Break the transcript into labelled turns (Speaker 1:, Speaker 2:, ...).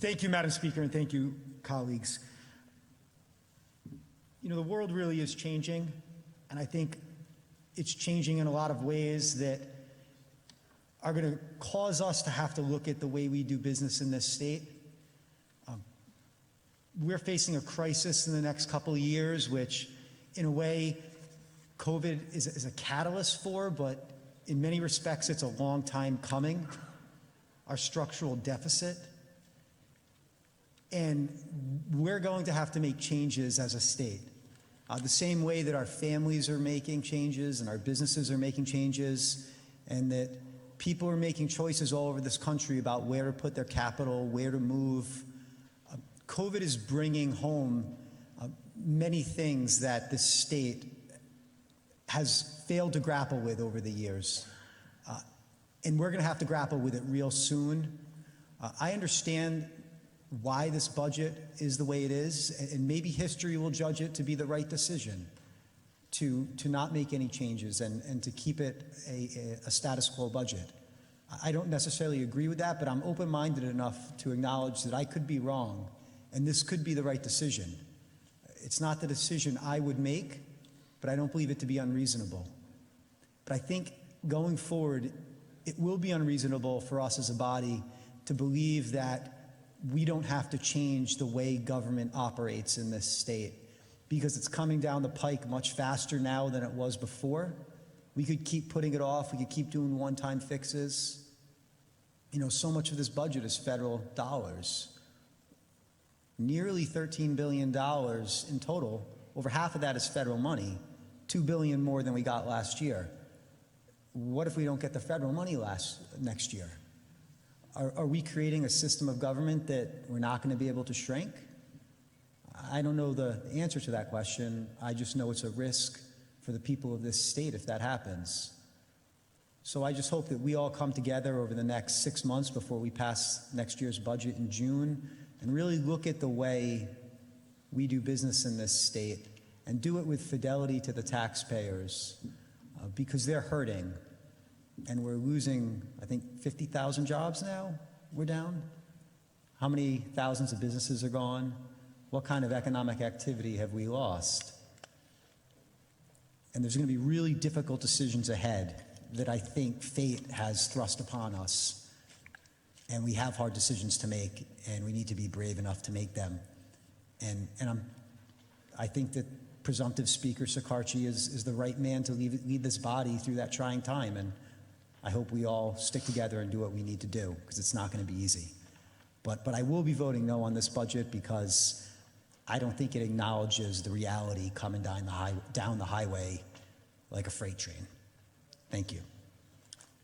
Speaker 1: Thank you, Madam Speaker, and thank you, colleagues. You know, the world really is changing, and I think it's changing in a lot of ways that are going to cause us to have to look at the way we do business in this state. We're facing a crisis in the next couple of years, which, in a way, COVID is a catalyst for, but in many respects, it's a long time coming. Our structural deficit. And we're going to have to make changes as a state. The same way that our families are making changes and our businesses are making changes, and that people are making choices all over this country about where to put their capital, where to move. COVID is bringing home many things that this state has failed to grapple with over the years. And we're going to have to grapple with it real soon. I understand why this budget is the way it is, and maybe history will judge it to be the right decision to not make any changes and to keep it a status quo budget. I don't necessarily agree with that, but I'm open-minded enough to acknowledge that I could be wrong, and this could be the right decision. It's not the decision I would make, but I don't believe it to be unreasonable. But I think going forward, it will be unreasonable for us as a body to believe that we don't have to change the way government operates in this state, because it's coming down the pike much faster now than it was before. We could keep putting it off. We could keep doing one-time fixes. You know, so much of this budget is federal dollars. Nearly $13 billion in total. Over half of that is federal money, $2 billion more than we got last year. What if we don't get the federal money next year? Are we creating a system of government that we're not going to be able to shrink? I don't know the answer to that question. I just know it's a risk for the people of this state if that happens. So I just hope that we all come together over the next 6 months before we pass next year's budget in June and really look at the way we do business in this state and do it with fidelity to the taxpayers, because they're hurting. And we're losing, I think, 50,000 jobs now we're down. How many thousands of businesses are gone? What kind of economic activity have we lost? And there's going to be really difficult decisions ahead that I think fate has thrust upon us. And we have hard decisions to make, and we need to be brave enough to make them. And I think that presumptive Speaker Sakarchi is the right man to lead this body through that trying time. And I hope we all stick together and do what we need to do, because it's not going to be easy. But I will be voting no on this budget because I don't think it acknowledges the reality coming down the highway like a freight train. Thank you.